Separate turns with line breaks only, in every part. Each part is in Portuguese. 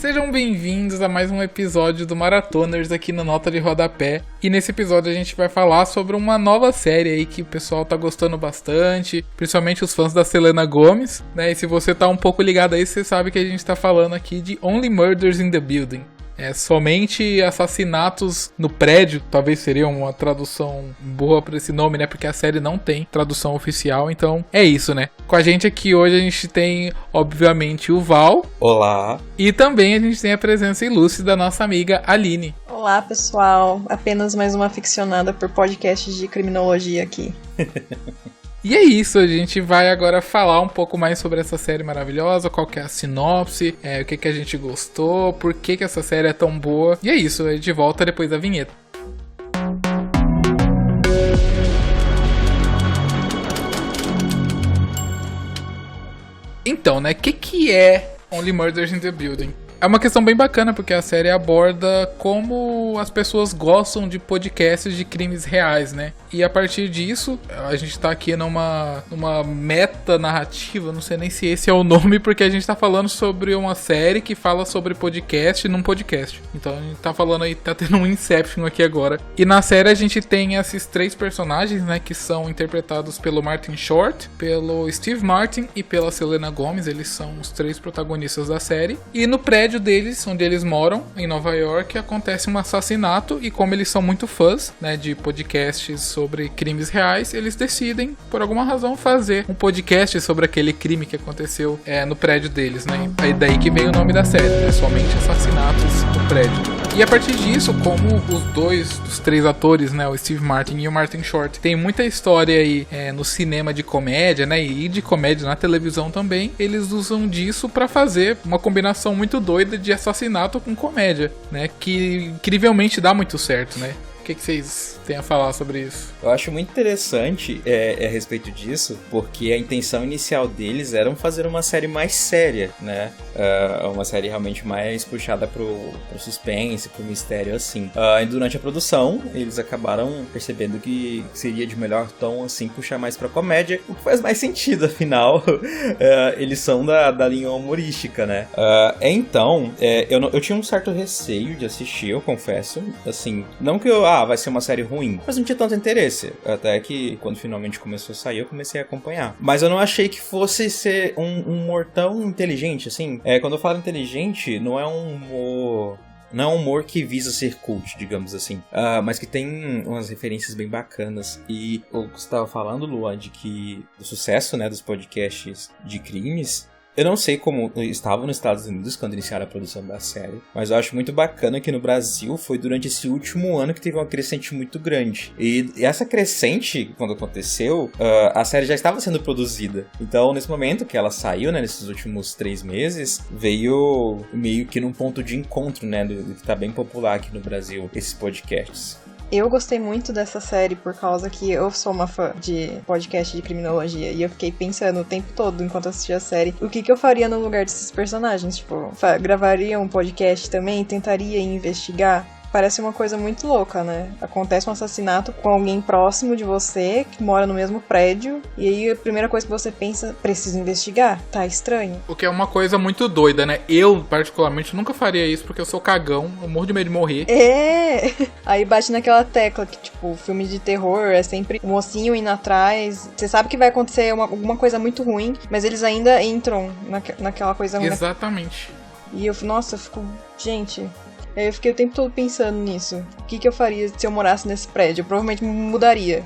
Sejam bem-vindos a mais um episódio do Maratoners aqui no Nota de Rodapé. E nesse episódio a gente vai falar sobre uma nova série aí que o pessoal tá gostando bastante, principalmente os fãs da Selena Gomez, né? E se você tá um pouco ligado aí, você sabe que a gente tá falando aqui de Only Murders in the Building. Somente assassinatos no prédio, talvez seria uma tradução boa pra esse nome, né? Porque a série não tem tradução oficial, então é isso, né? Com a gente aqui hoje a gente tem, obviamente, o Val.
Olá.
E também a gente tem a presença ilustre da nossa amiga Aline.
Olá, pessoal. Apenas mais uma aficionada por podcasts de criminologia aqui.
E é isso, a gente vai agora falar um pouco mais sobre essa série maravilhosa, qual que é a sinopse, o que a gente gostou, por que essa série é tão boa. E é isso, a gente volta depois da vinheta. Então, né, o que é Only Murders in the Building? É uma questão bem bacana, porque a série aborda como as pessoas gostam de podcasts de crimes reais, né? E a partir disso, a gente tá aqui numa meta-narrativa, não sei nem se esse é o nome, porque a gente tá falando sobre uma série que fala sobre podcast num podcast. Então a gente tá falando aí, tá tendo um Inception aqui agora. E na série a gente tem esses três personagens, né, que são interpretados pelo Martin Short, pelo Steve Martin e pela Selena Gomez. Eles são os três protagonistas da série. E no prédio deles, onde eles moram, em Nova York, acontece um assassinato, e como eles são muito fãs, né, de podcasts sobre crimes reais, eles decidem, por alguma razão, fazer um podcast sobre aquele crime que aconteceu no prédio deles, né? É daí que vem o nome da série, né? Somente assassinatos no prédio. E a partir disso, como os três atores, né, o Steve Martin e o Martin Short, tem muita história aí no cinema de comédia, né, e de comédia na televisão também, eles usam disso pra fazer uma combinação muito doida de assassinato com comédia, né, que incrivelmente dá muito certo, né. O que vocês têm a falar sobre isso?
Eu acho muito interessante a respeito disso, porque a intenção inicial deles era fazer uma série mais séria, né? Uma série realmente mais puxada pro suspense, pro mistério, assim. E durante a produção, eles acabaram percebendo que seria de melhor tom, assim, puxar mais pra comédia, o que faz mais sentido, afinal. Eles são da linha humorística, né? Então, eu tinha um certo receio de assistir, eu confesso. Assim, não que vai ser uma série ruim, mas não tinha tanto interesse. Até que, quando finalmente começou a sair, eu comecei a acompanhar. Mas eu não achei que fosse ser um humor tão inteligente, assim. Quando eu falo inteligente, não é um humor que visa ser cult, digamos assim. Mas que tem umas referências bem bacanas. E o que você estava falando, Luan, do sucesso, né, dos podcasts de crimes. Eu não sei como estava nos Estados Unidos quando iniciaram a produção da série, mas eu acho muito bacana que no Brasil foi durante esse último ano que teve uma crescente muito grande. E essa crescente, quando aconteceu, a série já estava sendo produzida. Então, nesse momento que ela saiu, né, nesses últimos 3 meses, veio meio que num ponto de encontro, né, do que tá bem popular aqui no Brasil, esses podcasts.
Eu gostei muito dessa série por causa que eu sou uma fã de podcast de criminologia e eu fiquei pensando o tempo todo enquanto assistia a série o que eu faria no lugar desses personagens. Tipo, gravaria um podcast também, tentaria investigar. Parece uma coisa muito louca, né? Acontece um assassinato com alguém próximo de você, que mora no mesmo prédio, e aí a primeira coisa que você pensa, preciso investigar, tá estranho.
O que é uma coisa muito doida, né? Eu, particularmente, nunca faria isso, porque eu sou cagão, eu morro de medo de morrer.
Aí bate naquela tecla que, tipo, filme de terror é sempre o mocinho indo atrás, você sabe que vai acontecer alguma coisa muito ruim, mas eles ainda entram naquela coisa ruim.
Exatamente.
E eu fico, gente... Eu fiquei o tempo todo pensando nisso. O que eu faria se eu morasse nesse prédio? Eu provavelmente me mudaria.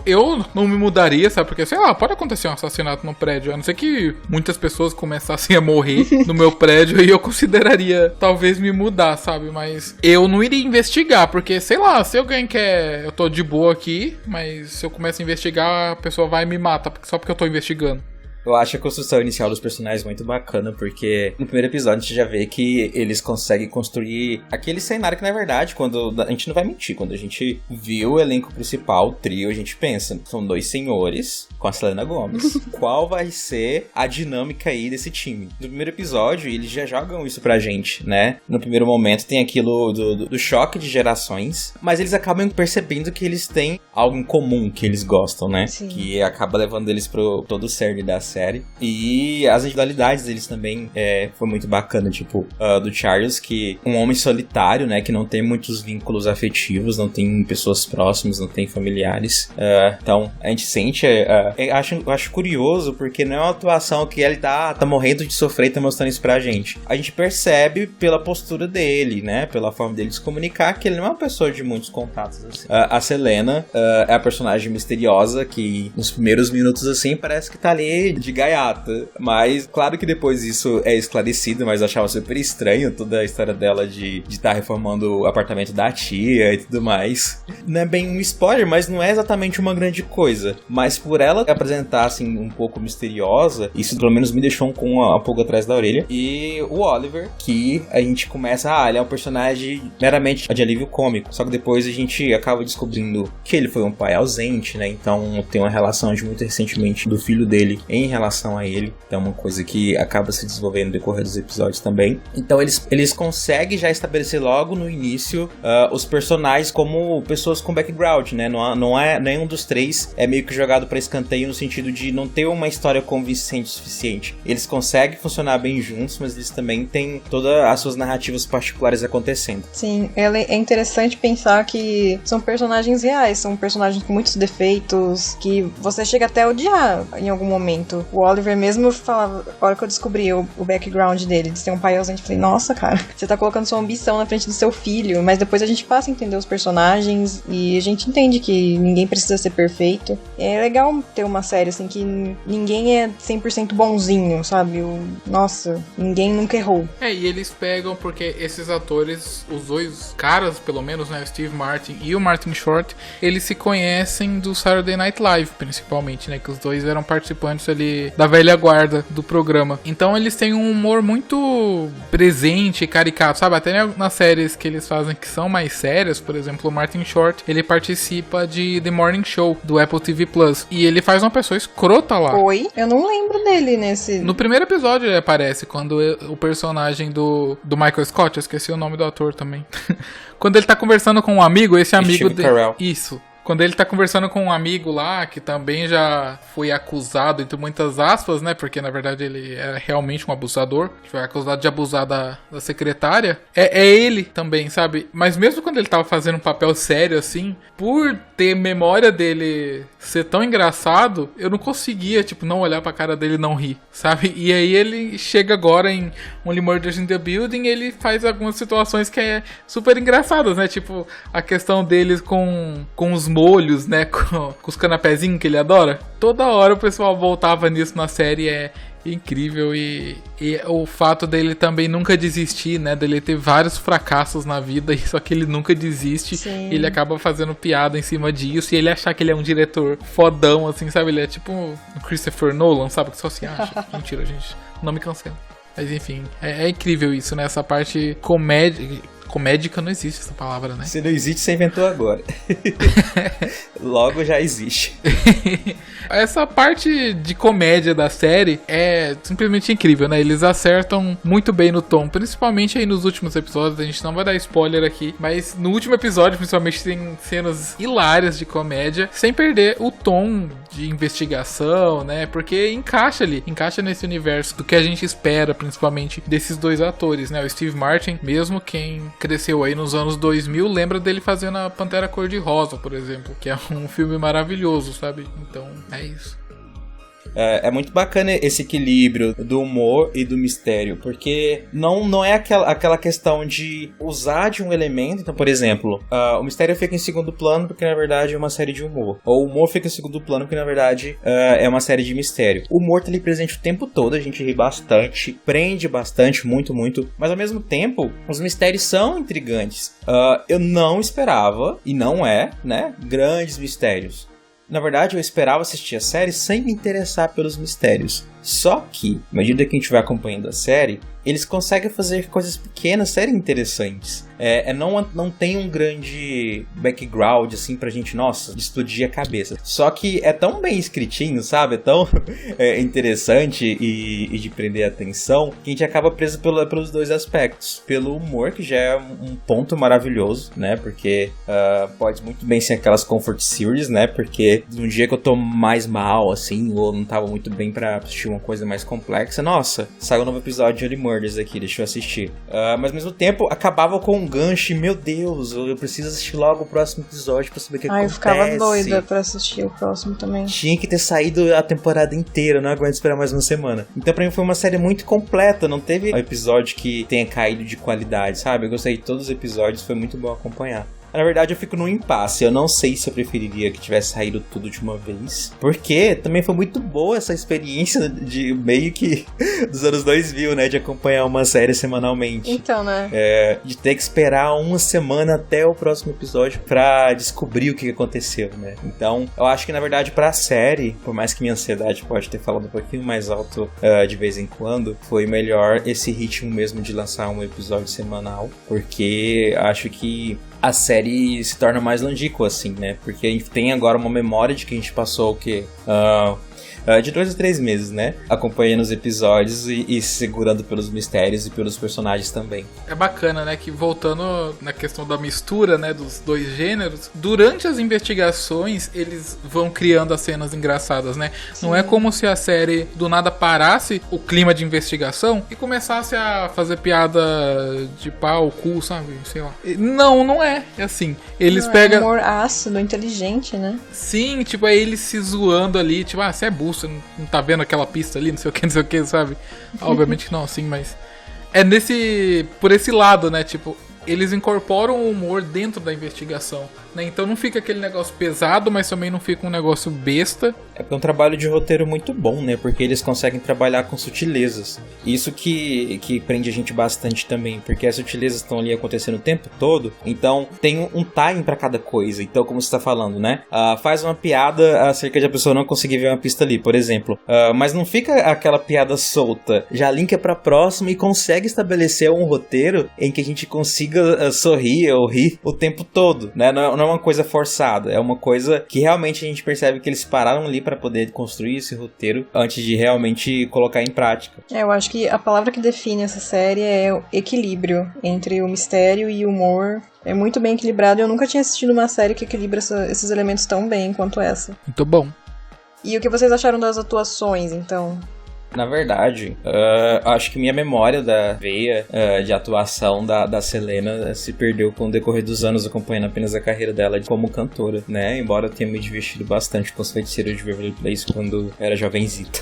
Eu não me mudaria, sabe? Porque, sei lá, pode acontecer um assassinato no prédio. A não ser que muitas pessoas começassem a morrer no meu prédio e eu consideraria, talvez, me mudar, sabe? Mas eu não iria investigar, porque, sei lá, se alguém quer... Eu tô de boa aqui, mas se eu começo a investigar, a pessoa vai e me mata, só porque eu tô investigando.
Eu acho a construção inicial dos personagens muito bacana, porque no primeiro episódio a gente já vê que eles conseguem construir aquele cenário que, na verdade, quando a gente não vai mentir, quando a gente viu o elenco principal, o trio, a gente pensa, são 2 senhores com a Selena Gomez. Qual vai ser a dinâmica aí desse time? No primeiro episódio, eles já jogam isso pra gente, né? No primeiro momento tem aquilo do choque de gerações, mas eles acabam percebendo que eles têm algo em comum que eles gostam, né?
Sim.
Que acaba levando eles pro todo o cerne da série. série. E as individualidades deles também foi muito bacana, tipo, do Charles, que um homem solitário, né, que não tem muitos vínculos afetivos, não tem pessoas próximas, não tem familiares. Então, a gente sente, acho curioso, porque não é uma atuação que ele tá morrendo de sofrer e tá mostrando isso pra gente. A gente percebe pela postura dele, né, pela forma dele se comunicar, que ele não é uma pessoa de muitos contatos, assim. A Selena é a personagem misteriosa que nos primeiros minutos, assim, parece que tá ali de gaiata. Mas, claro que depois isso é esclarecido, mas eu achava super estranho toda a história dela de estar reformando o apartamento da tia e tudo mais. Não é bem um spoiler, mas não é exatamente uma grande coisa. Mas por ela apresentar, assim, um pouco misteriosa, isso pelo menos me deixou com a pulga atrás da orelha. E o Oliver, que a gente começa, ele é um personagem meramente de alívio cômico. Só que depois a gente acaba descobrindo que ele foi um pai ausente, né? Então tem uma relação de muito recentemente do filho dele em relação a ele. Então é uma coisa que acaba se desenvolvendo no decorrer dos episódios também. Então eles conseguem já estabelecer logo no início os personagens como pessoas com background, né? Não é nenhum dos três é meio que jogado para escanteio no sentido de não ter uma história convincente o suficiente. Eles conseguem funcionar bem juntos, mas eles também têm todas as suas narrativas particulares acontecendo.
Sim, é interessante pensar que são personagens reais, são personagens com muitos defeitos, que você chega até a odiar em algum momento. O Oliver mesmo falava, a hora que eu descobri o background dele, de ser um pai ausente, eu falei, nossa, cara, você tá colocando sua ambição na frente do seu filho, mas depois a gente passa a entender os personagens e a gente entende que ninguém precisa ser perfeito. É legal ter uma série, assim, que ninguém é 100% bonzinho, sabe? Nossa, ninguém nunca errou.
E eles pegam, porque esses atores, os dois caras, pelo menos, né, o Steve Martin e o Martin Short, eles se conhecem do Saturday Night Live, principalmente, né, que os dois eram participantes ali da velha guarda do programa. Então eles têm um humor muito presente e caricato, sabe? Até nas séries que eles fazem que são mais sérias, por exemplo, o Martin Short, ele participa de The Morning Show, do Apple TV Plus, e ele faz uma pessoa escrota lá.
Oi? Eu não lembro dele nesse...
No primeiro episódio ele aparece, quando o personagem do Michael Scott, eu esqueci o nome do ator também, quando ele tá conversando com um amigo, esse amigo dele... Isso. Quando ele tá conversando com um amigo lá, que também já foi acusado, entre muitas aspas, né? Porque, na verdade, ele é realmente um abusador. Que foi acusado de abusar da secretária. É ele também, sabe? Mas mesmo quando ele tava fazendo um papel sério, assim, por ter memória dele ser tão engraçado, eu não conseguia, tipo, não olhar pra cara dele e não rir, sabe? E aí ele chega agora em Only Murders in the Building, ele faz algumas situações que é super engraçadas, né? Tipo, a questão deles com os molhos, né? Com os canapézinhos que ele adora. Toda hora o pessoal voltava nisso na série, é incrível. E o fato dele também nunca desistir, né? Dele ter vários fracassos na vida, só que ele nunca desiste.
Sim.
Ele acaba fazendo piada em cima disso. E ele achar que ele é um diretor fodão, assim, sabe? Ele é tipo o Christopher Nolan, sabe? Que só se acha. Mentira, gente. Não me cancela. Mas enfim, é incrível isso, né? Essa parte comédica não existe essa palavra, né?
Se não existe, você inventou agora. Logo já existe.
Essa parte de comédia da série é simplesmente incrível, né? Eles acertam muito bem no tom, principalmente aí nos últimos episódios. A gente não vai dar spoiler aqui, mas no último episódio, principalmente, tem cenas hilárias de comédia, sem perder o tom de investigação, né? Porque encaixa nesse universo do que a gente espera, principalmente desses dois atores, né? O Steve Martin, mesmo quem cresceu aí nos anos 2000, lembra dele fazendo a Pantera Cor-de-Rosa, por exemplo, que é um filme maravilhoso, sabe? Então, é isso.
É muito bacana esse equilíbrio do humor e do mistério, porque não é aquela questão de usar de um elemento. Então, por exemplo, o mistério fica em segundo plano porque na verdade é uma série de humor, ou o humor fica em segundo plano porque na verdade é uma série de mistério. O humor tá ali presente o tempo todo, a gente ri bastante, prende bastante, muito, mas ao mesmo tempo os mistérios são intrigantes. Eu não esperava, e não é, né, grandes mistérios. Na verdade, eu esperava assistir a série sem me interessar pelos mistérios. Só que, à medida que a gente vai acompanhando a série, eles conseguem fazer coisas pequenas serem interessantes. Não tem um grande background, assim, pra gente, nossa, explodir a cabeça. Só que é tão bem escritinho, sabe? É tão interessante e de prender a atenção, que a gente acaba preso pelos dois aspectos. Pelo humor, que já é um ponto maravilhoso, né? Porque pode muito bem ser aquelas comfort series, né? Porque num dia que eu tô mais mal, assim, ou não tava muito bem pra assistir uma coisa mais complexa, nossa, saiu um novo episódio de Only Murders aqui, deixa eu assistir. Mas ao mesmo tempo, acabava com um gancho, e, meu Deus, eu preciso assistir logo o próximo episódio pra saber o que acontece.
Eu ficava doida pra assistir o próximo também.
Tinha que ter saído a temporada inteira, não aguento esperar mais uma semana. Então pra mim foi uma série muito completa, não teve um episódio que tenha caído de qualidade, sabe? Eu gostei de todos os episódios, foi muito bom acompanhar. Na verdade, eu fico num impasse. Eu não sei se eu preferiria que tivesse saído tudo de uma vez. Porque também foi muito boa essa experiência de meio que dos anos 2000, né? De acompanhar uma série semanalmente.
Então, né?
De ter que esperar uma semana até o próximo episódio pra descobrir o que aconteceu, né? Então, eu acho que, na verdade, pra série, por mais que minha ansiedade pode ter falado um pouquinho mais alto de vez em quando, foi melhor esse ritmo mesmo de lançar um episódio semanal. Porque acho que a série se torna mais longínqua, assim, né? Porque a gente tem agora uma memória de que a gente passou o quê? De 2 a 3 meses, né? Acompanhando os episódios e se segurando pelos mistérios e pelos personagens também.
É bacana, né? Que voltando na questão da mistura, né? Dos dois gêneros, durante as investigações, eles vão criando as cenas engraçadas, né? Sim. Não é como se a série do nada parasse o clima de investigação e começasse a fazer piada de pau, cu, sabe? Sei lá. Não é. É assim. Eles pegam.
É humor ácido, inteligente, né?
Sim, tipo, é eles se zoando ali, tipo, você é burro, você não tá vendo aquela pista ali, não sei o que, sabe? Obviamente que não, sim, mas é por esse lado, né? Tipo, eles incorporam o humor dentro da investigação, né? Então não fica aquele negócio pesado, mas também não fica um negócio besta.
É um trabalho de roteiro muito bom, né? Porque eles conseguem trabalhar com sutilezas. Isso que prende a gente bastante também, porque as sutilezas estão ali acontecendo o tempo todo, então tem um time pra cada coisa. Então, como você tá falando, né? Faz uma piada acerca de a pessoa não conseguir ver uma pista ali, por exemplo. Mas não fica aquela piada solta. Já linka pra próxima e consegue estabelecer um roteiro em que a gente consiga sorrir ou rir o tempo todo, né? Não é uma coisa forçada, é uma coisa que realmente a gente percebe que eles pararam ali para poder construir esse roteiro antes de realmente colocar em prática.
Eu acho que a palavra que define essa série é o equilíbrio entre o mistério e o humor. É muito bem equilibrado. Eu nunca tinha assistido uma série que equilibra esses elementos tão bem quanto essa.
Muito bom.
E o que vocês acharam das atuações, então?
Na verdade, acho que minha memória da veia de atuação da Selena se perdeu com o decorrer dos anos, acompanhando apenas a carreira dela como cantora, né? Embora eu tenha me divertido bastante com os feiticeiros de Waverly Place quando era jovenzita.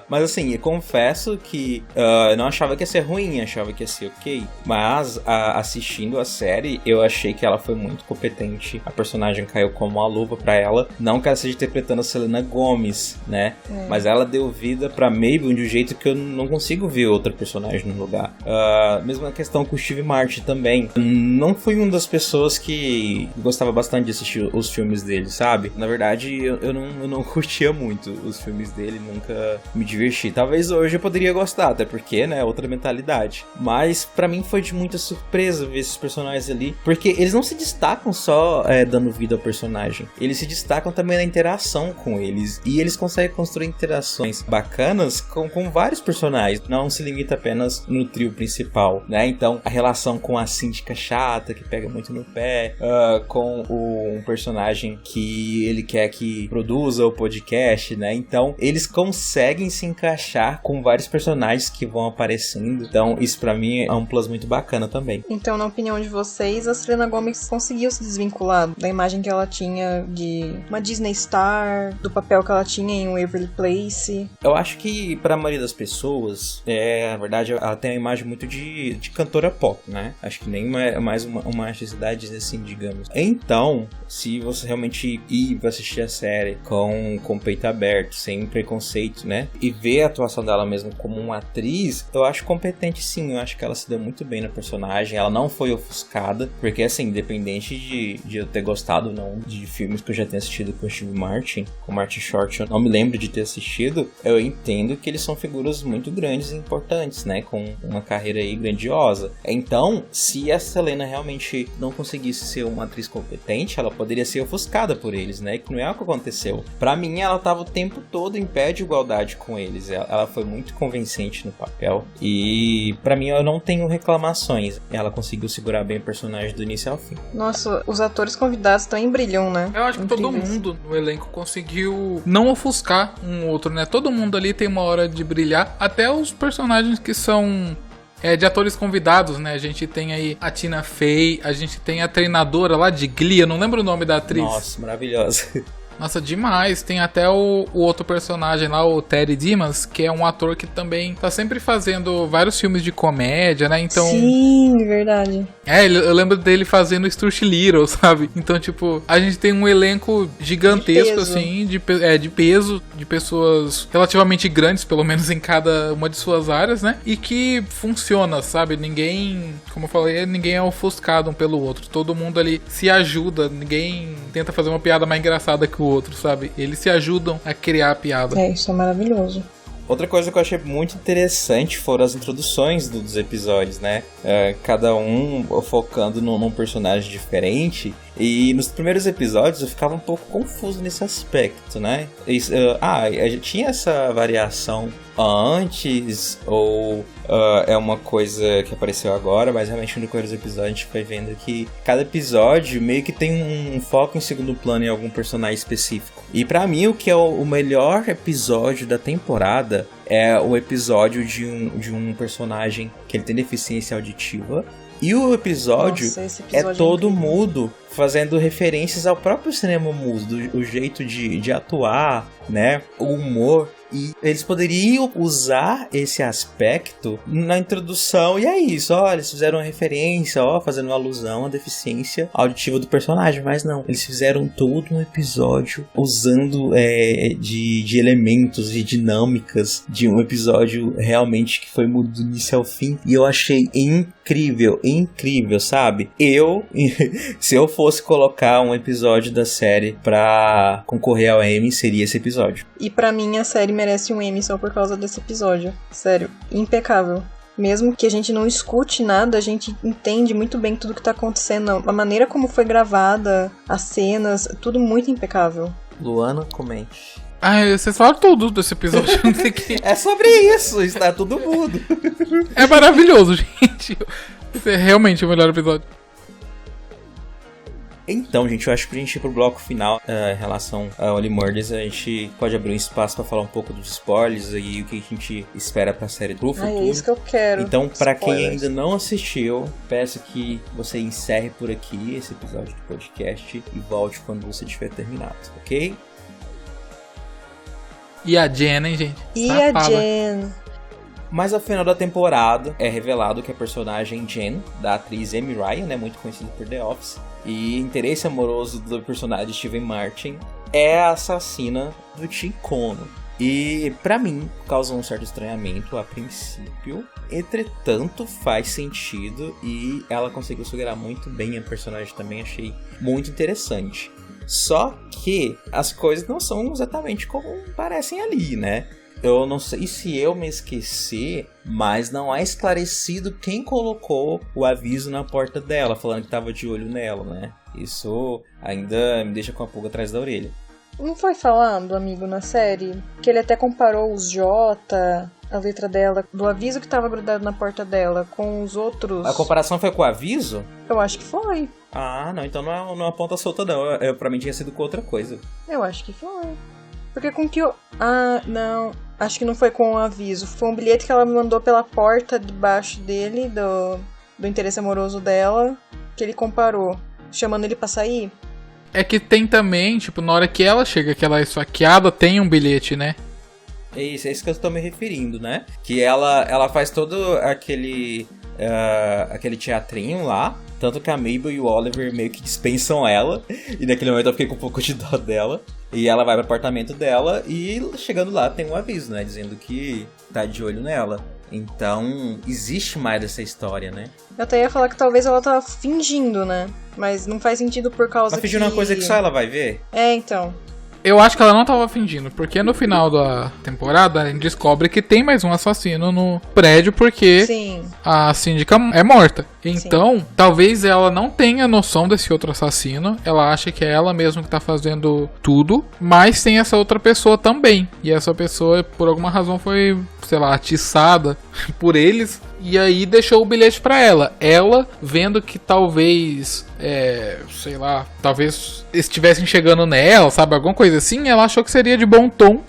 Mas assim, eu confesso que eu não achava que ia ser ruim, achava que ia ser ok. Mas assistindo a série, eu achei que ela foi muito competente. A personagem caiu como uma luva pra ela. Não que ela seja interpretando a Selena Gomez, né? Mas ela deu vida pra Mabel de um jeito que eu não consigo ver outra personagem no lugar. Mesma questão com o Steve Martin também. Não fui uma das pessoas que gostava bastante de assistir os filmes dele, sabe? Na verdade, eu não curtia muito os filmes dele, nunca me diverti. Talvez hoje eu poderia gostar, até porque, né, outra mentalidade. Mas pra mim foi de muita surpresa ver esses personagens ali, porque eles não se destacam só dando vida ao personagem. Eles se destacam também na interação com eles. E eles conseguem construir interações bacanas com vários personagens, não se limita apenas no trio principal, né? Então, a relação com a síndica chata, que pega muito no pé, com um personagem que ele quer que produza o podcast, né? Então, eles conseguem se encaixar com vários personagens que vão aparecendo. Então, isso pra mim é um plus muito bacana também.
Então, na opinião de vocês, a Selena Gomez conseguiu se desvincular da imagem que ela tinha de uma Disney Star, do papel que ela tinha em Waverly Place?
Eu acho que para a maioria das pessoas, na verdade, ela tem a imagem muito de cantora pop, né? Acho que nem mais uma artisticidade assim, digamos. Então, se você realmente ir pra assistir a série com o peito aberto, sem preconceito, né? E ver a atuação dela mesmo como uma atriz, eu acho competente sim. Eu acho que ela se deu muito bem na personagem. Ela não foi ofuscada, porque assim, independente de eu ter gostado ou não de filmes que eu já tenho assistido com o Steve Martin, com o Martin Short, eu não me lembro de ter assistido, eu entendo que eles são figuras muito grandes e importantes, né? Com uma carreira aí grandiosa. Então, se a Selena realmente não conseguisse ser uma atriz competente, ela poderia ser ofuscada por eles, né? Que não é o que aconteceu. Pra mim, ela tava o tempo todo em pé de igualdade com eles. Ela foi muito convincente no papel. E pra mim, eu não tenho reclamações. Ela conseguiu segurar bem o personagem do início ao fim.
Nossa, os atores convidados também brilham, né?
Eu acho que todo mundo no elenco conseguiu não ofuscar um outro, né? Todo mundo ali tem uma hora de brilhar. Até os personagens que são de atores convidados, né? A gente tem aí a Tina Fey, a gente tem a treinadora lá de Glee, eu não lembro o nome da atriz.
Nossa, maravilhosa.
Nossa, demais. Tem até o outro personagem lá, o Terry Dimas, que é um ator que também tá sempre fazendo vários filmes de comédia, né? Então...
Sim, verdade.
Eu lembro dele fazendo Stuart Little, sabe? Então, tipo, a gente tem um elenco gigantesco, assim, de peso, de pessoas relativamente grandes, pelo menos em cada uma de suas áreas, né? E que funciona, sabe? Ninguém, como eu falei, ninguém é ofuscado um pelo outro. Todo mundo ali se ajuda, ninguém tenta fazer uma piada mais engraçada que o outro, sabe? Eles se ajudam a criar a piada.
Isso é maravilhoso.
Outra coisa que eu achei muito interessante foram as introduções dos episódios, né? Cada um focando num personagem diferente. E nos primeiros episódios eu ficava um pouco confuso nesse aspecto, né? Tinha essa variação antes ou é uma coisa que apareceu agora, mas realmente no decorrer dos episódios a gente foi vendo que cada episódio meio que tem um foco em segundo plano em algum personagem específico. E pra mim o que é o melhor episódio da temporada é o episódio de um personagem que ele tem deficiência auditiva. E o episódio, é todo mudo, fazendo referências ao próprio cinema mudo, o jeito de atuar, né, o humor. E eles poderiam usar esse aspecto na introdução, e é isso, eles fizeram uma referência, fazendo uma alusão à deficiência auditiva do personagem, mas não, eles fizeram todo um episódio usando de elementos e dinâmicas de um episódio realmente que foi mudo do início ao fim, e eu achei incrível, sabe? Se eu fosse colocar um episódio da série pra concorrer ao Emmy, seria esse episódio.
E pra mim a série merece um Emmy só por causa desse episódio. Sério, impecável. Mesmo que a gente não escute nada, a gente entende muito bem tudo que tá acontecendo. A maneira como foi gravada, as cenas, tudo muito impecável.
Luana, comente.
Vocês falaram tudo desse episódio. Não sei que...
É sobre isso, está tudo mudo.
É maravilhoso, gente. Esse é realmente o melhor episódio.
Então, gente, eu acho que pra gente ir pro bloco final em relação a Only Murders, a gente pode abrir um espaço pra falar um pouco dos spoilers e o que a gente espera pra série do futuro.
É isso que eu quero.
Então, pra quem ainda não assistiu, peço que você encerre por aqui esse episódio do podcast e volte quando você tiver terminado, ok?
E a Jen, hein, gente?
E a Jen.
Mas ao final da temporada é revelado que a personagem Jen, da atriz Amy Ryan, né, muito conhecida por The Office, e interesse amoroso do personagem Steven Martin, é a assassina do Tim Kono. E pra mim causa um certo estranhamento a princípio, entretanto faz sentido e ela conseguiu segurar muito bem a personagem também, achei muito interessante. Só que as coisas não são exatamente como parecem ali, né? Eu não sei se eu me esqueci, mas não é esclarecido quem colocou o aviso na porta dela, falando que tava de olho nela, né? Isso ainda me deixa com a pulga atrás da orelha.
Não foi falando, amigo, na série, que ele até comparou os J, a letra dela, do aviso que tava grudado na porta dela, com os outros...
A comparação foi com o aviso?
Eu acho que foi.
Ah, não, então não é uma ponta solta não, pra mim tinha sido com outra coisa.
Eu acho que foi. Porque com que eu... Ah, não... Acho que não foi com um aviso. Foi um bilhete que ela me mandou pela porta debaixo dele, do interesse amoroso dela, que ele comparou, chamando ele pra sair.
É que tem também, tipo, na hora que ela chega, que ela é esfaqueada, tem um bilhete, né?
É isso que eu tô me referindo, né? Que ela faz todo aquele teatrinho lá. Tanto que a Mabel e o Oliver meio que dispensam ela. E naquele momento eu fiquei com um pouco de dó dela. E ela vai pro apartamento dela e chegando lá tem um aviso, né? Dizendo que tá de olho nela. Então, existe mais dessa história, né?
Eu até ia falar que talvez ela tá fingindo, né? Mas não faz sentido por causa
fingindo uma coisa que só ela vai ver?
É, então.
Eu acho que ela não tava fingindo, porque no final da temporada a gente descobre que tem mais um assassino no prédio, porque
Sim.
a síndica é morta. Então, talvez ela não tenha noção desse outro assassino, ela acha que é ela mesma que tá fazendo tudo, mas tem essa outra pessoa também. E essa pessoa, por alguma razão, foi, sei lá, atiçada por eles, e aí deixou o bilhete pra ela. Ela, vendo que talvez, sei lá, talvez estivessem chegando nela, sabe, alguma coisa assim, ela achou que seria de bom tom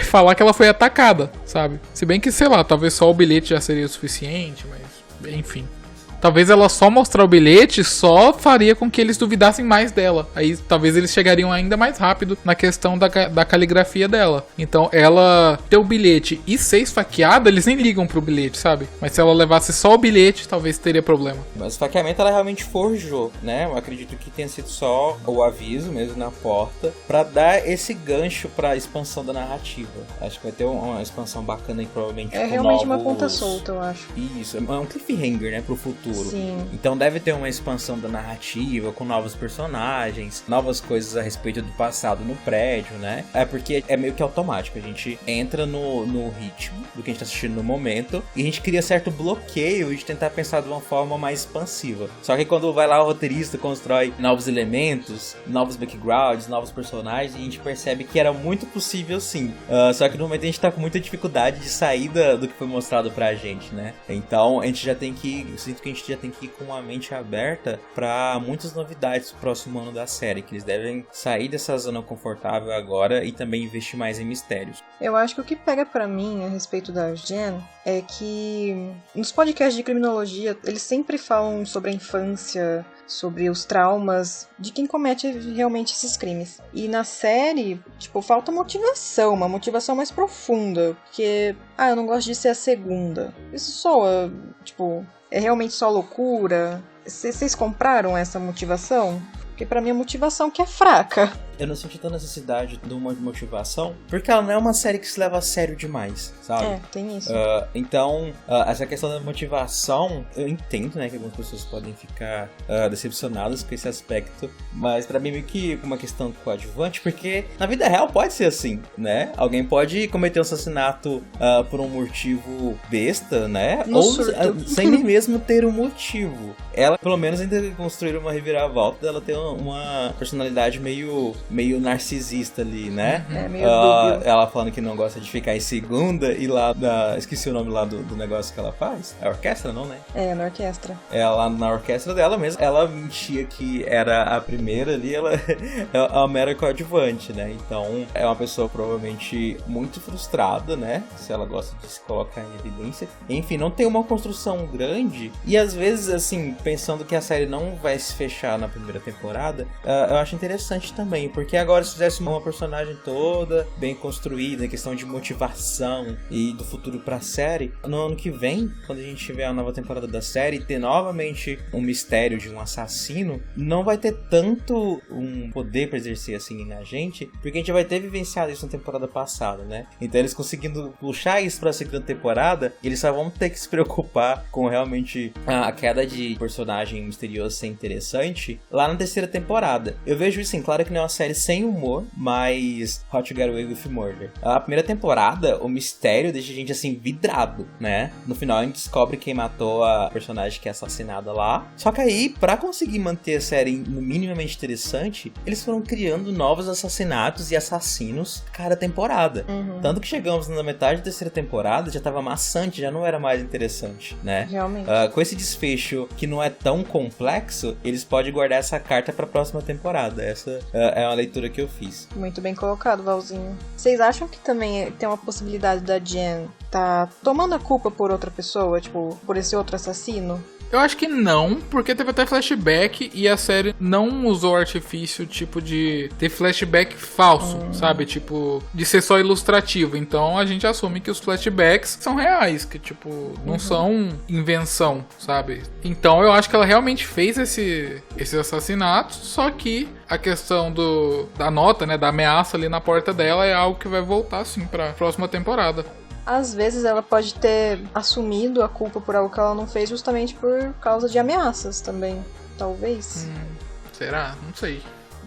falar que ela foi atacada, sabe. Se bem que, sei lá, talvez só o bilhete já seria o suficiente, mas enfim. Talvez ela só mostrar o bilhete só faria com que eles duvidassem mais dela. Aí talvez eles chegariam ainda mais rápido na questão da caligrafia dela. Então ela ter o bilhete e ser esfaqueada, eles nem ligam pro bilhete, sabe? Mas se ela levasse só o bilhete, talvez teria problema.
Mas o esfaqueamento ela realmente forjou, né? Eu acredito que tenha sido só o aviso mesmo na porta pra dar esse gancho pra expansão da narrativa. Acho que vai ter uma expansão bacana aí, provavelmente.
É realmente uma ponta solta, eu acho.
Isso, é um cliffhanger, né, pro futuro.
Sim.
Então deve ter uma expansão da narrativa, com novos personagens, novas coisas a respeito do passado no prédio, né? É porque é meio que automático, a gente entra no ritmo do que a gente tá assistindo no momento, e a gente cria certo bloqueio de tentar pensar de uma forma mais expansiva. Só que quando vai lá o roteirista constrói novos elementos, novos backgrounds, novos personagens, a gente percebe que era muito possível sim. Só que no momento a gente tá com muita dificuldade de saída do que foi mostrado pra gente, né? Então a gente já tem que, eu sinto que a gente já tem que ir com a mente aberta para muitas novidades do próximo ano da série, que eles devem sair dessa zona confortável agora e também investir mais em mistérios.
Eu acho que o que pega pra mim a respeito da Jen é que nos podcasts de criminologia eles sempre falam sobre a infância, sobre os traumas de quem comete realmente esses crimes. E na série, tipo, falta motivação, uma motivação mais profunda, porque, eu não gosto de ser a segunda. Isso soa, tipo, é realmente só loucura? Vocês compraram essa motivação? Porque pra mim a motivação que é fraca.
Eu não senti tanta necessidade de uma motivação, porque ela não é uma série que se leva a sério demais, sabe?
Tem isso.
Então, essa questão da motivação, eu entendo, né, que algumas pessoas podem ficar decepcionadas com esse aspecto, mas pra mim é meio que uma questão coadjuvante, porque na vida real pode ser assim, né? Alguém pode cometer um assassinato por um motivo besta, né?
No
ou
surto.
sem nem mesmo ter um motivo. Ela, pelo menos, ainda construir uma reviravolta, ela tem uma personalidade meio narcisista ali, né?
Meio dúbio.
Ela falando que não gosta de ficar em segunda e lá esqueci o nome lá do negócio que ela faz. É a orquestra, não, né?
É, na orquestra.
Ela na orquestra dela mesmo, ela mentia que era a primeira ali, ela é a mera coadjuvante, né? Então é uma pessoa provavelmente muito frustrada, né? Se ela gosta de se colocar em evidência. Enfim, não tem uma construção grande e às vezes, assim, pensando que a série não vai se fechar na primeira temporada, eu acho interessante também, porque agora se fizesse uma personagem toda bem construída, em questão de motivação e do futuro pra série, no ano que vem, quando a gente tiver a nova temporada da série, ter novamente um mistério de um assassino, não vai ter tanto um poder pra exercer assim na gente, porque a gente vai ter vivenciado isso na temporada passada, né? Então eles conseguindo puxar isso pra segunda temporada, eles só vão ter que se preocupar com realmente a queda de personagem misterioso ser interessante lá na terceira temporada. Eu vejo isso, claro que não é uma série sem humor, mas How to Get Away with Murder. A primeira temporada, o mistério deixa a gente assim vidrado, né? No final a gente descobre quem matou a personagem que é assassinada lá. Só que aí, pra conseguir manter a série minimamente interessante, eles foram criando novos assassinatos e assassinos cada temporada. Tanto que chegamos na metade da terceira temporada, já tava maçante, já não era mais interessante, né?
Realmente.
Com esse desfecho que não é tão complexo, eles podem guardar essa carta pra próxima temporada. Essa é uma leitura que eu fiz.
Muito bem colocado, Valzinho. Vocês acham que também tem uma possibilidade da Jen tá tomando a culpa por outra pessoa, tipo, por esse outro assassino?
Eu acho que não, porque teve até flashback e a série não usou artifício tipo de ter flashback falso, sabe? Tipo, de ser só ilustrativo. Então a gente assume que os flashbacks são reais, que tipo, não são invenção, sabe? Então eu acho que ela realmente fez esses assassinatos, só que a questão da nota, né, da ameaça ali na porta dela é algo que vai voltar sim pra próxima temporada.
Às vezes ela pode ter assumido a culpa por algo que ela não fez justamente por causa de ameaças também, talvez.
Será? Não sei.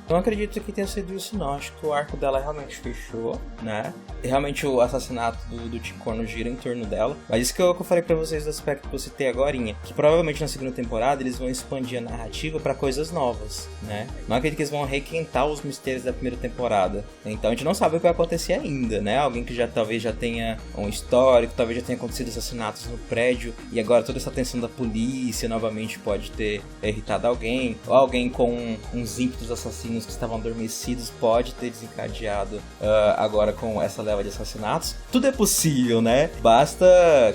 Não acredito que tenha sido isso, não. Acho que o arco dela realmente fechou, né? E realmente o assassinato do Ticono gira em torno dela. Mas isso que eu falei pra vocês do aspecto que eu citei agorinha. Que provavelmente na segunda temporada eles vão expandir a narrativa pra coisas novas, né? Não acredito que eles vão requentar os mistérios da primeira temporada. Então a gente não sabe o que vai acontecer ainda, né? Alguém que talvez já tenha um histórico, talvez já tenha acontecido assassinatos no prédio. E agora toda essa tensão da polícia novamente pode ter irritado alguém. Ou alguém com uns ímpetos assassinos que estavam adormecidos pode ter desencadeado agora com essa leva de assassinatos. Tudo é possível, né? Basta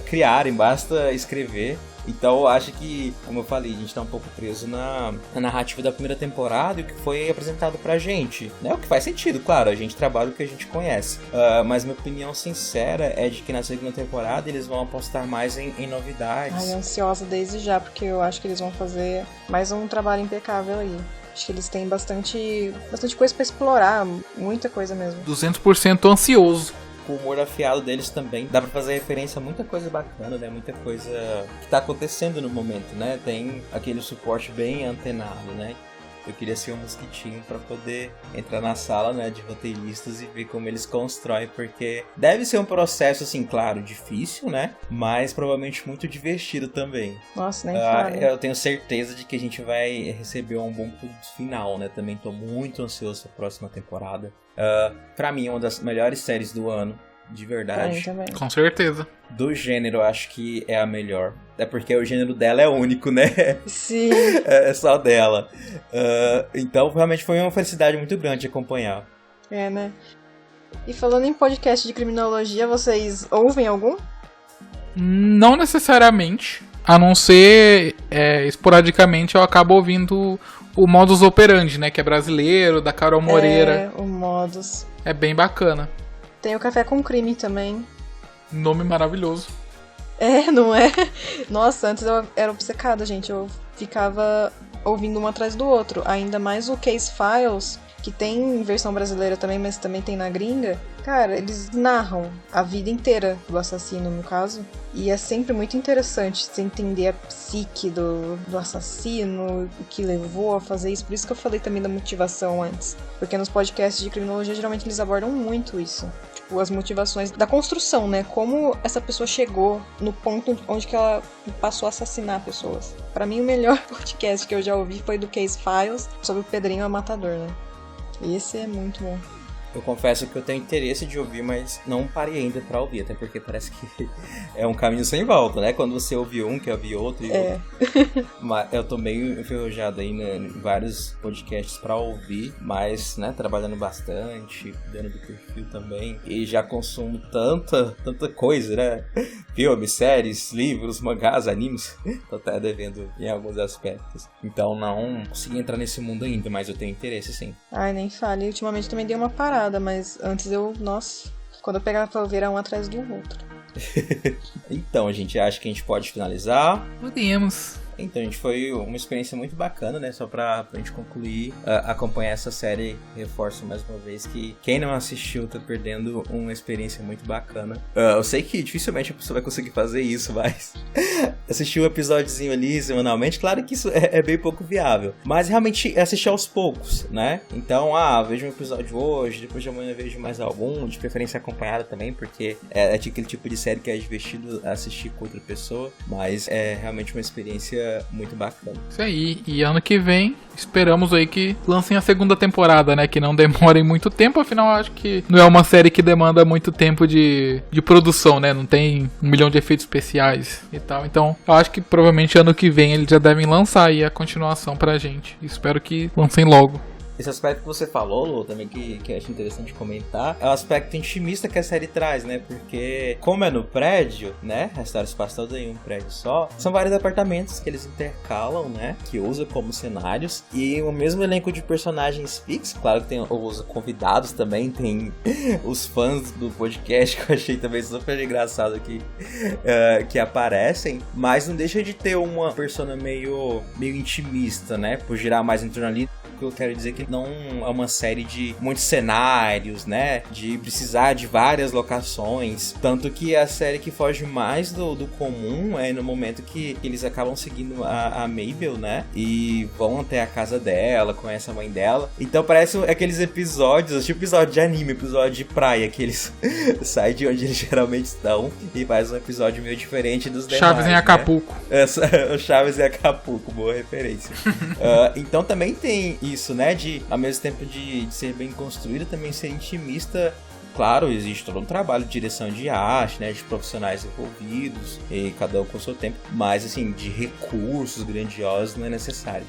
criarem, basta escrever. Então eu acho que, como eu falei, a gente tá um pouco preso na narrativa da primeira temporada e o que foi apresentado pra gente, né? O que faz sentido, claro, a gente trabalha o que a gente conhece. Mas minha opinião sincera é de que na segunda temporada eles vão apostar mais em novidades.
Ai, ansiosa desde já, porque eu acho que eles vão fazer mais um trabalho impecável aí. Acho que eles têm bastante coisa pra explorar, muita coisa mesmo.
200% ansioso.
O humor afiado deles também dá pra fazer referência a muita coisa bacana, né? Muita coisa que tá acontecendo no momento, né? Tem aquele suporte bem antenado, né? Eu queria ser um mosquitinho pra poder entrar na sala, né, de roteiristas e ver como eles constroem, porque deve ser um processo, assim, claro, difícil, né? Mas provavelmente muito divertido também.
Nossa, nem fala.
Eu tenho certeza de que a gente vai receber um bom produto final, né? Também tô muito ansioso pra próxima temporada. Pra mim, é uma das melhores séries do ano, de verdade.
Também.
Com certeza.
Do gênero, eu acho que é a melhor. É porque o gênero dela é único, né?
Sim.
É só dela. Então, realmente foi uma felicidade muito grande de acompanhar.
É, né? E falando em podcast de criminologia, vocês ouvem algum?
Não necessariamente. A não ser, esporadicamente, eu acabo ouvindo o Modus Operandi, né? Que é brasileiro, da Carol Moreira.
O Modus.
É bem bacana.
Tem o Café com Crime também.
Nome maravilhoso.
Não é? Nossa, antes eu era obcecada, gente. Eu ficava ouvindo um atrás do outro. Ainda mais o Case Files, que tem versão brasileira também, mas também tem na gringa. Cara, eles narram a vida inteira do assassino, no caso. E é sempre muito interessante você entender a psique do assassino, o que levou a fazer isso. Por isso que eu falei também da motivação antes. Porque nos podcasts de criminologia, geralmente eles abordam muito isso. Tipo, as motivações da construção, né? Como essa pessoa chegou no ponto onde que ela passou a assassinar pessoas. Pra mim, o melhor podcast que eu já ouvi foi do Case Files, sobre o Pedrinho a Matador, né? Esse é muito bom.
Eu confesso que eu tenho interesse de ouvir, mas não parei ainda pra ouvir, até porque parece que é um caminho sem volta, né? Quando você ouve um, quer ouvir outro e outro. Mas eu tô meio enferrujado aí em vários podcasts pra ouvir, mas, né, trabalhando bastante, cuidando do perfil também, e já consumo tanta coisa, né? Filmes, séries, livros, mangás, animes. Tô até devendo em alguns aspectos. Então não consegui entrar nesse mundo ainda, mas eu tenho interesse sim.
Ai, nem fale. Ultimamente também dei uma parada, mas antes nossa, quando eu pegava pra ouvir era um atrás do outro.
Então, gente, acho que a gente pode finalizar.
Podemos.
Então, gente, foi uma experiência muito bacana, né? Só pra gente concluir, acompanhar essa série. Reforço mais uma vez que quem não assistiu tá perdendo uma experiência muito bacana. Eu sei que dificilmente a pessoa vai conseguir fazer isso, mas assistir um episódiozinho ali semanalmente, claro que isso é bem pouco viável. Mas realmente assistir aos poucos, né? Então, vejo um episódio hoje, depois de amanhã vejo mais algum, de preferência acompanhada também, porque é aquele tipo de série que é divertido assistir com outra pessoa, mas é realmente uma experiência muito bacana.
Isso aí, e ano que vem esperamos aí que lancem a segunda temporada, né, que não demorem muito tempo, afinal acho que não é uma série que demanda muito tempo de produção, né, não tem 1 milhão de efeitos especiais e tal, então eu acho que provavelmente ano que vem eles já devem lançar aí a continuação pra gente, espero que lancem logo.
Esse aspecto que você falou, Lu, também que eu acho interessante comentar, é o aspecto intimista que a série traz, né? Porque, como é no prédio, né? A história se passa toda em um prédio só. São vários apartamentos que eles intercalam, né? Que usam como cenários. E o mesmo elenco de personagens fixos. Claro que tem os convidados também. Tem os fãs do podcast, que eu achei também super engraçado aqui, que aparecem. Mas não deixa de ter uma persona meio intimista, né? Por girar mais em torno ali. que eu quero dizer que não é uma série de muitos cenários, né? De precisar de várias locações. Tanto que a série que foge mais do comum é no momento que eles acabam seguindo a Mabel, né? E vão até a casa dela, conhecem a mãe dela. Então parece aqueles episódios, tipo episódio de anime, episódio de praia, que eles saem de onde eles geralmente estão e faz um episódio meio diferente dos demais.
Chaves em Acapulco.
Né? O Chaves em Acapulco, boa referência. Então também tem isso, né? De, ao mesmo tempo de ser bem construída, também ser intimista. Claro, existe todo um trabalho de direção de arte, né, de profissionais envolvidos, e cada um com o seu tempo, mas assim, de recursos grandiosos não é necessário.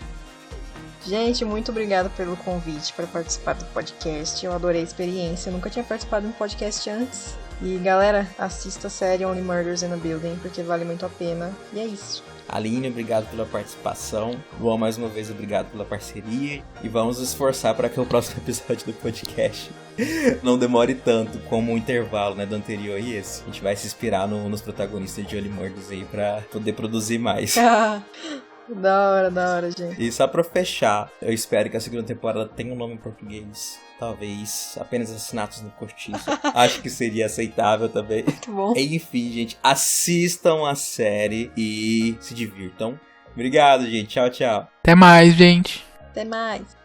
Gente, muito obrigada pelo convite para participar do podcast. Eu adorei a experiência, eu nunca tinha participado de um podcast antes. E galera, assista a série Only Murders in the Building, porque vale muito a pena. E é isso.
Aline, obrigado pela participação. Luan, mais uma vez, obrigado pela parceria. E vamos nos esforçar para que o próximo episódio do podcast não demore tanto como o intervalo, né, do anterior e esse. A gente vai se inspirar nos protagonistas de Only Murders aí para poder produzir mais.
Da hora, gente.
E só pra fechar, eu espero que a segunda temporada tenha um nome em português. Talvez apenas Assassinatos no Cortiço. Acho que seria aceitável também.
Muito bom.
Enfim, gente, assistam a série e se divirtam. Obrigado, gente. Tchau, tchau.
Até mais, gente.
Até mais.